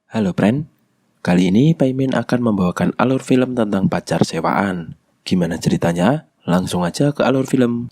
Halo friend, kali ini Paimin akan membawakan alur film tentang pacar sewaan. Gimana ceritanya? Langsung aja ke alur film.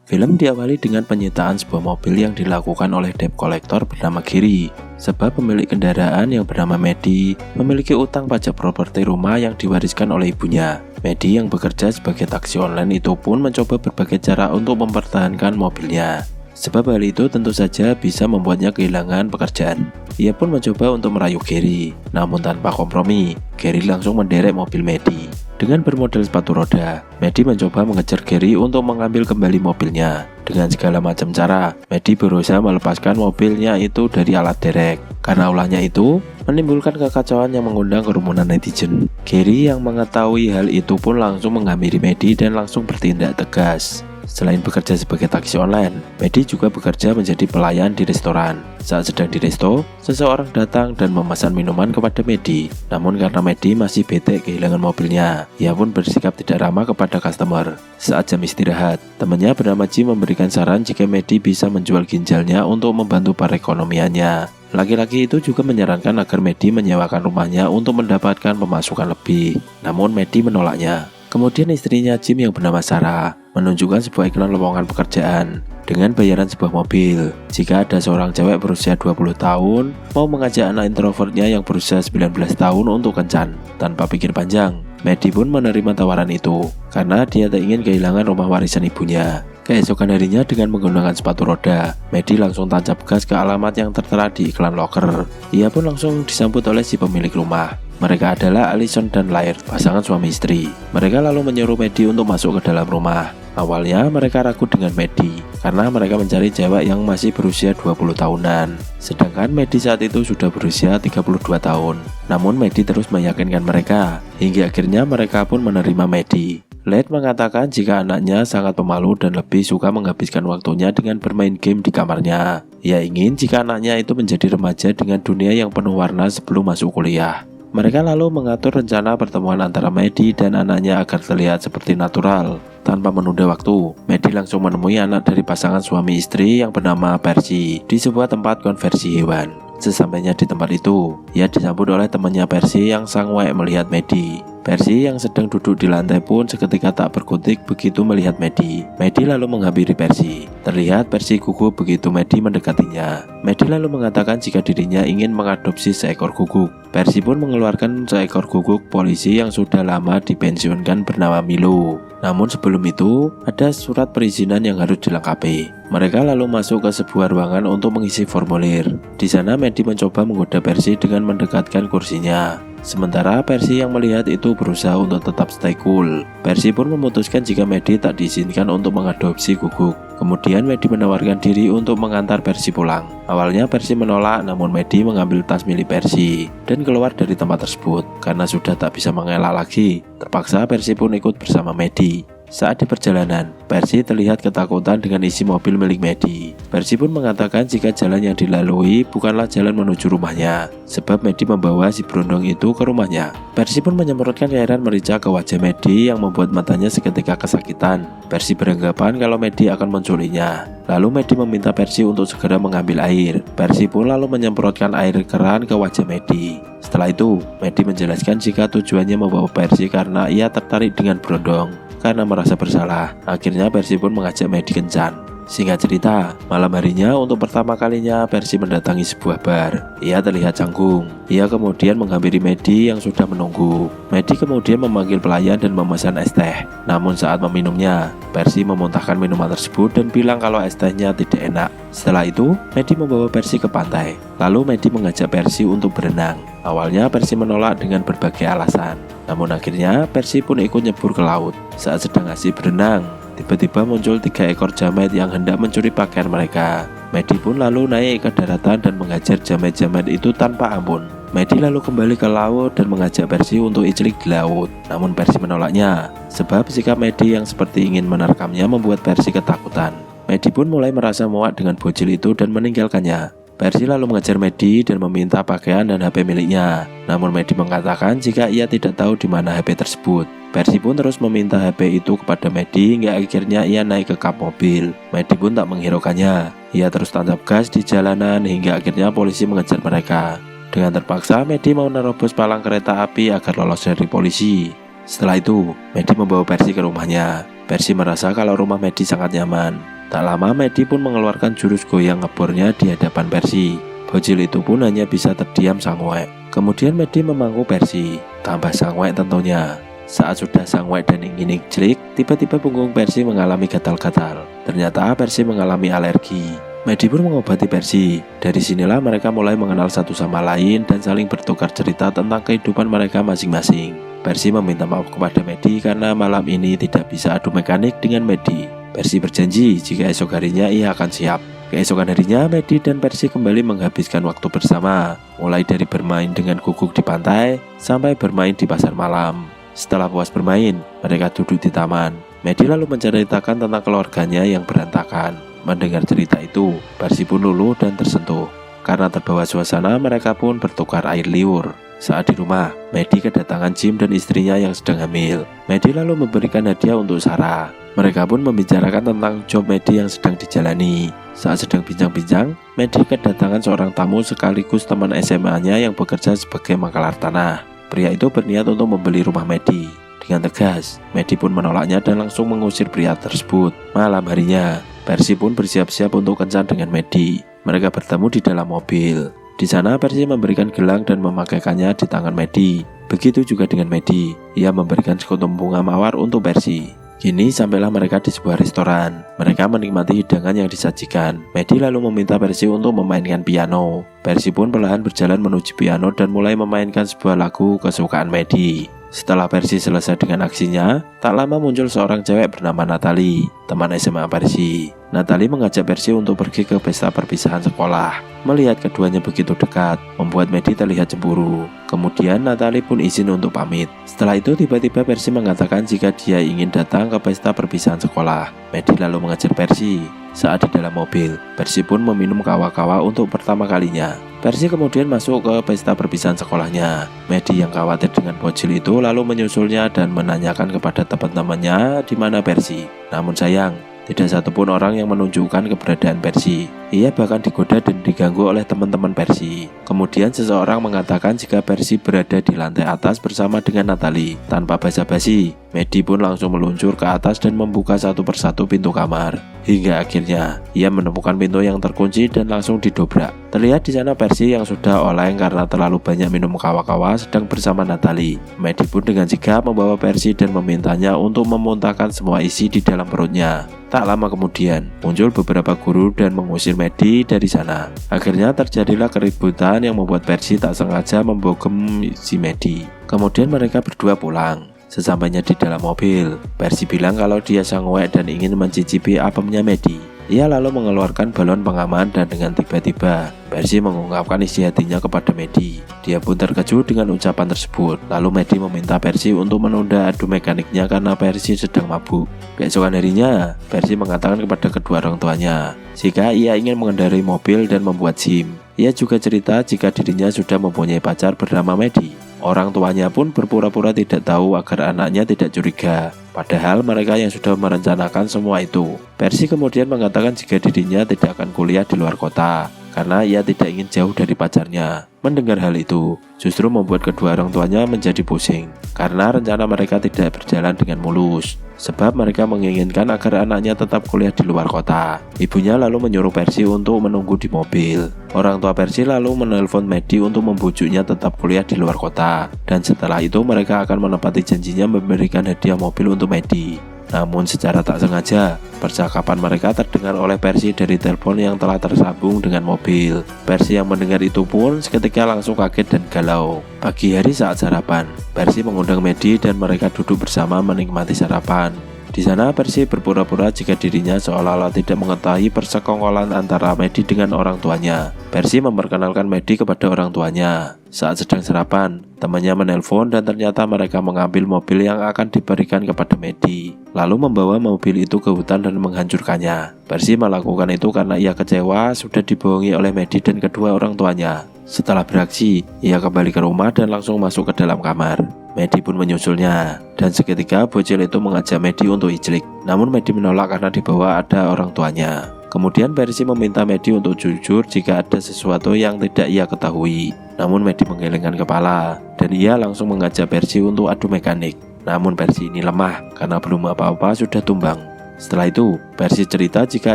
Film diawali dengan penyitaan sebuah mobil yang dilakukan oleh debt collector bernama Giri. Sebab pemilik kendaraan yang bernama Medi memiliki utang pajak properti rumah yang diwariskan oleh ibunya. Medi yang bekerja sebagai taksi online itu pun mencoba berbagai cara untuk mempertahankan mobilnya. Sebab hal itu tentu saja bisa membuatnya kehilangan pekerjaan. Ia pun mencoba untuk merayu Gary, namun tanpa kompromi. Gary langsung menderek mobil Medi. Dengan bermodal sepatu roda, Medi mencoba mengejar Gary untuk mengambil kembali mobilnya. Dengan segala macam cara, Medi berusaha melepaskan mobilnya itu dari alat derek. Karena ulahnya itu, menimbulkan kekacauan yang mengundang kerumunan netizen. Gary yang mengetahui hal itu pun langsung menghampiri Medi dan langsung bertindak tegas. Selain bekerja sebagai taksi online, Medi juga bekerja menjadi pelayan di restoran. Saat sedang di resto, seseorang datang dan memesan minuman kepada Medi. Namun karena Medi masih bete kehilangan mobilnya, ia pun bersikap tidak ramah kepada customer. Saat jam istirahat, temannya bernama Jim memberikan saran jika Medi bisa menjual ginjalnya untuk membantu perekonomiannya. Laki-laki itu juga menyarankan agar Medi menyewakan rumahnya untuk mendapatkan pemasukan lebih. Namun Medi menolaknya. Kemudian istrinya Jim yang bernama Sarah menunjukkan sebuah iklan lowongan pekerjaan dengan bayaran sebuah mobil. Jika ada seorang cewek berusia 20 tahun mau mengajak anak introvertnya yang berusia 19 tahun untuk kencan. Tanpa pikir panjang, Medi pun menerima tawaran itu karena dia tak ingin kehilangan rumah warisan ibunya. Keesokan harinya dengan menggunakan sepatu roda, Medi langsung tancap gas ke alamat yang tertera di iklan loker. Ia pun langsung disambut oleh si pemilik rumah. Mereka adalah Allison dan Laird, pasangan suami istri. Mereka lalu menyuruh Medi untuk masuk ke dalam rumah. Awalnya mereka ragu dengan Medi karena mereka mencari cewek yang masih berusia 20 tahunan. Sedangkan Medi saat itu sudah berusia 32 tahun. Namun Medi terus meyakinkan mereka, hingga akhirnya mereka pun menerima Medi. Laird mengatakan jika anaknya sangat pemalu dan lebih suka menghabiskan waktunya dengan bermain game di kamarnya. Ia ingin jika anaknya itu menjadi remaja dengan dunia yang penuh warna sebelum masuk kuliah. Mereka lalu mengatur rencana pertemuan antara Medi dan anaknya agar terlihat seperti natural. Tanpa menunda waktu, Medi langsung menemui anak dari pasangan suami istri yang bernama Percy di sebuah tempat konversi hewan. Sesampainya di tempat itu, ia disambut oleh temannya Percy yang sangwek melihat Medi. Percy yang sedang duduk di lantai pun seketika tak berkutik begitu melihat Medi. Medi lalu menghampiri Percy. Terlihat Percy gugup begitu Medi mendekatinya. Medi lalu mengatakan jika dirinya ingin mengadopsi seekor guguk. Percy pun mengeluarkan seekor guguk polisi yang sudah lama dipensiunkan bernama Milo. Namun sebelum itu, ada surat perizinan yang harus dilengkapi. Mereka lalu masuk ke sebuah ruangan untuk mengisi formulir. Di sana Medi mencoba menggoda Percy dengan mendekatkan kursinya. Sementara Percy yang melihat itu berusaha untuk tetap stay cool. Percy pun memutuskan jika Medi tak diizinkan untuk mengadopsi guguk. Kemudian Medi menawarkan diri untuk mengantar Percy pulang. Awalnya Percy menolak, namun Medi mengambil tas milik Percy dan keluar dari tempat tersebut. Karena sudah tak bisa mengelak lagi, terpaksa Percy pun ikut bersama Medi. Saat di perjalanan, Percy terlihat ketakutan dengan isi mobil milik Medi. Percy pun mengatakan jika jalan yang dilalui bukanlah jalan menuju rumahnya, sebab Medi membawa si berondong itu ke rumahnya. Percy pun menyemprotkan cairan merica ke wajah Medi yang membuat matanya seketika kesakitan. Percy beranggapan kalau Medi akan menculiknya. Lalu Medi meminta Percy untuk segera mengambil air. Percy pun lalu menyemprotkan air keran ke wajah Medi. Setelah itu, Medi menjelaskan jika tujuannya membawa Percy karena ia tertarik dengan berondong. Karena merasa bersalah, akhirnya Percy pun mengajak Medi kencan. Singkat cerita, malam harinya untuk pertama kalinya Percy mendatangi sebuah bar. Ia terlihat canggung. Ia kemudian menghampiri Medi yang sudah menunggu. Medi kemudian memanggil pelayan dan memesan es teh. Namun saat meminumnya, Percy memuntahkan minuman tersebut dan bilang kalau es tehnya tidak enak. Setelah itu, Medi membawa Percy ke pantai. Lalu Medi mengajak Percy untuk berenang. Awalnya Percy menolak dengan berbagai alasan. Namun akhirnya Percy pun ikut nyebur ke laut. Saat sedang asik berenang, tiba-tiba muncul 3 ekor jamet yang hendak mencuri pakaian mereka. Medi pun lalu naik ke daratan dan menghajar jamet-jamet itu tanpa ampun. Medi lalu kembali ke laut dan mengajak Percy untuk iclik di laut. Namun Percy menolaknya, sebab sikap Medi yang seperti ingin menerkamnya membuat Percy ketakutan. Medi pun mulai merasa muak dengan bocil itu dan meninggalkannya. Percy lalu mengejar Medi dan meminta pakaian dan HP miliknya. Namun Medi mengatakan jika ia tidak tahu di mana HP tersebut. Percy pun terus meminta HP itu kepada Medi hingga akhirnya ia naik ke kap mobil. Medi pun tak menghiraukannya. Ia terus tancap gas di jalanan hingga akhirnya polisi mengejar mereka. Dengan terpaksa, Medi mau menerobos palang kereta api agar lolos dari polisi. Setelah itu, Medi membawa Percy ke rumahnya. Percy merasa kalau rumah Medi sangat nyaman. Tak lama, Medi pun mengeluarkan jurus goyang ngebornya di hadapan Percy. Bocil itu pun hanya bisa terdiam sangwek. Kemudian Medi memangku Percy, tambah sangwek tentunya. Saat sudah sangwek dan ingin iclik, tiba-tiba punggung Percy mengalami gatal-gatal. Ternyata Percy mengalami alergi. Medi pun mengobati Percy. Dari sinilah mereka mulai mengenal satu sama lain dan saling bertukar cerita tentang kehidupan mereka masing-masing. Percy meminta maaf kepada Medi karena malam ini tidak bisa adu mekanik dengan Medi. Percy berjanji jika esok harinya ia akan siap. Keesokan harinya, Medi dan Percy kembali menghabiskan waktu bersama, mulai dari bermain dengan guguk di pantai sampai bermain di pasar malam. Setelah puas bermain, mereka duduk di taman. Medi lalu menceritakan tentang keluarganya yang berantakan. Mendengar cerita itu, Percy pun luluh dan tersentuh. Karena terbawa suasana, mereka pun bertukar air liur. Saat di rumah, Medi kedatangan Jim dan istrinya yang sedang hamil. Medi lalu memberikan hadiah untuk Sarah. Mereka pun membicarakan tentang job Medi yang sedang dijalani. Saat sedang bincang-bincang, Medi kedatangan seorang tamu sekaligus teman SMA-nya yang bekerja sebagai mangkal tanah. Pria itu berniat untuk membeli rumah Medi. Dengan tegas, Medi pun menolaknya dan langsung mengusir pria tersebut. Malam harinya, Percy pun bersiap-siap untuk kencan dengan Medi. Mereka bertemu di dalam mobil. Di sana Percy memberikan gelang dan memakaikannya di tangan Medi. Begitu juga dengan Medi, ia memberikan sekutong bunga mawar untuk Percy. Kini sampailah mereka di sebuah restoran. Mereka menikmati hidangan yang disajikan. Medi lalu meminta Percy untuk memainkan piano. Percy pun perlahan berjalan menuju piano dan mulai memainkan sebuah lagu kesukaan Medi. Setelah Percy selesai dengan aksinya, tak lama muncul seorang cewek bernama Natalie, teman SMA Percy. Natalie mengajak Percy untuk pergi ke pesta perpisahan sekolah. Melihat keduanya begitu dekat, membuat Medi terlihat cemburu. Kemudian Natalie pun izin untuk pamit. Setelah itu tiba-tiba Percy mengatakan jika dia ingin datang ke pesta perpisahan sekolah. Medi lalu mengejar Percy. Saat di dalam mobil, Percy pun meminum kawa-kawa untuk pertama kalinya. Percy kemudian masuk ke pesta perpisahan sekolahnya. Medi yang khawatir dengan bocil itu lalu menyusulnya dan menanyakan kepada teman-temannya di mana Percy. Namun sayang, tidak satupun orang yang menunjukkan keberadaan Percy. Ia bahkan digoda dan diganggu oleh teman-teman Percy. Kemudian seseorang mengatakan jika Percy berada di lantai atas bersama dengan Natalie. Tanpa basa-basi, Medi pun langsung meluncur ke atas dan membuka satu persatu pintu kamar. Hingga akhirnya ia menemukan pintu yang terkunci dan langsung didobrak. Terlihat di sana Percy yang sudah oleng karena terlalu banyak minum kawa-kawa sedang bersama Natalie. Medi pun dengan sigap membawa Percy dan memintanya untuk memuntahkan semua isi di dalam perutnya. Tak lama kemudian, muncul beberapa guru dan mengusir Medi dari sana. Akhirnya terjadilah keributan yang membuat Percy tak sengaja membogem si Medi. Kemudian mereka berdua pulang. Sesampainya di dalam mobil, Percy bilang kalau dia sangwek dan ingin mencicipi apemnya Medi. Ia lalu mengeluarkan balon pengaman dan dengan tiba-tiba Percy mengungkapkan isi hatinya kepada Medi. Dia pun terkejut dengan ucapan tersebut. Lalu Medi meminta Percy untuk menunda adu mekaniknya karena Percy sedang mabuk. Keesokan harinya, Percy mengatakan kepada kedua orang tuanya jika ia ingin mengendarai mobil dan membuat SIM. Ia juga cerita jika dirinya sudah mempunyai pacar bernama Medi. Orang tuanya pun berpura-pura tidak tahu agar anaknya tidak curiga. Padahal mereka yang sudah merencanakan semua itu. Percy kemudian mengatakan jika dirinya tidak akan kuliah di luar kota karena ia tidak ingin jauh dari pacarnya. Mendengar hal itu, justru membuat kedua orang tuanya menjadi pusing karena rencana mereka tidak berjalan dengan mulus. Sebab mereka menginginkan agar anaknya tetap kuliah di luar kota. Ibunya lalu menyuruh Percy untuk menunggu di mobil. Orang tua Percy lalu menelpon Medi untuk membujuknya tetap kuliah di luar kota. Dan setelah itu mereka akan menepati janjinya memberikan hadiah mobil untuk Medi. Namun secara tak sengaja, percakapan mereka terdengar oleh Percy dari telepon yang telah tersambung dengan mobil. Percy yang mendengar itu pun seketika langsung kaget dan galau. Pagi hari saat sarapan, Percy mengundang Medi dan mereka duduk bersama menikmati sarapan. Di sana Percy berpura-pura jika dirinya seolah-olah tidak mengetahui persekongkolan antara Medi dengan orang tuanya. Percy memperkenalkan Medi kepada orang tuanya. Saat sedang sarapan, temannya menelpon dan ternyata mereka mengambil mobil yang akan diberikan kepada Medi, lalu membawa mobil itu ke hutan dan menghancurkannya. Percy melakukan itu karena ia kecewa sudah dibohongi oleh Medi dan kedua orang tuanya. Setelah beraksi, ia kembali ke rumah dan langsung masuk ke dalam kamar. Medi pun menyusulnya, dan seketika bocil itu mengajak Medi untuk iclik. Namun Medi menolak karena di bawah ada orang tuanya. Kemudian Percy meminta Maddie untuk jujur jika ada sesuatu yang tidak ia ketahui. Namun Maddie menggelengkan kepala dan ia langsung mengajak Percy untuk adu mekanik. Namun Percy ini lemah karena belum apa-apa sudah tumbang. Setelah itu, Percy cerita jika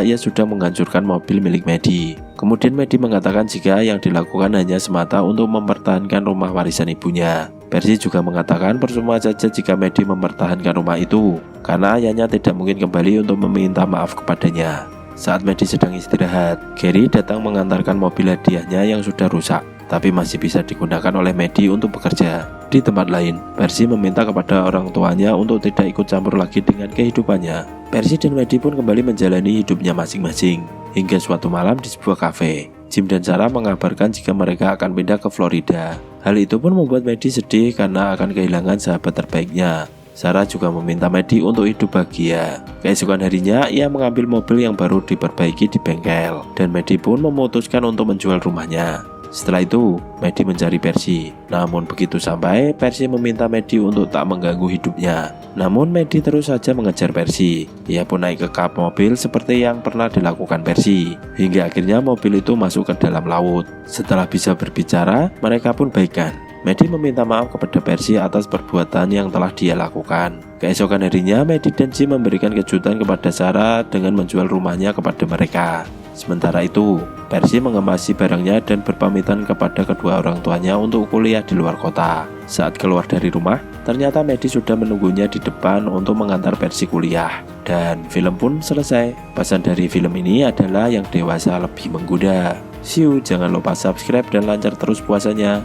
ia sudah menghancurkan mobil milik Maddie. Kemudian Maddie mengatakan jika yang dilakukan hanya semata untuk mempertahankan rumah warisan ibunya. Percy juga mengatakan percuma saja jika Maddie mempertahankan rumah itu, karena ayahnya tidak mungkin kembali untuk meminta maaf kepadanya. Saat Maddie sedang istirahat, Gary datang mengantarkan mobil hadiahnya yang sudah rusak, tapi masih bisa digunakan oleh Maddie untuk bekerja. Di tempat lain, Percy meminta kepada orang tuanya untuk tidak ikut campur lagi dengan kehidupannya. Percy dan Maddie pun kembali menjalani hidupnya masing-masing, hingga suatu malam di sebuah kafe. Jim dan Sarah mengabarkan jika mereka akan pindah ke Florida. Hal itu pun membuat Maddie sedih karena akan kehilangan sahabat terbaiknya. Sarah juga meminta Maddie untuk hidup bahagia. Keesokan harinya, ia mengambil mobil yang baru diperbaiki di bengkel, dan Maddie pun memutuskan untuk menjual rumahnya. Setelah itu, Maddie mencari Percy. Namun begitu sampai, Percy meminta Maddie untuk tak mengganggu hidupnya. Namun Maddie terus saja mengejar Percy. Ia pun naik ke kap mobil seperti yang pernah dilakukan Percy, hingga akhirnya mobil itu masuk ke dalam laut. Setelah bisa berbicara, mereka pun baikan. Maddie meminta maaf kepada Percy atas perbuatan yang telah dia lakukan. Keesokan harinya, Maddie dan Jim memberikan kejutan kepada Sarah dengan menjual rumahnya kepada mereka. Sementara itu, Percy mengemasi barangnya dan berpamitan kepada kedua orang tuanya untuk kuliah di luar kota. Saat keluar dari rumah, ternyata Maddie sudah menunggunya di depan untuk mengantar Percy kuliah. Dan film pun selesai. Pesan dari film ini adalah yang dewasa lebih menggoda. See you, jangan lupa subscribe dan lancar terus puasanya.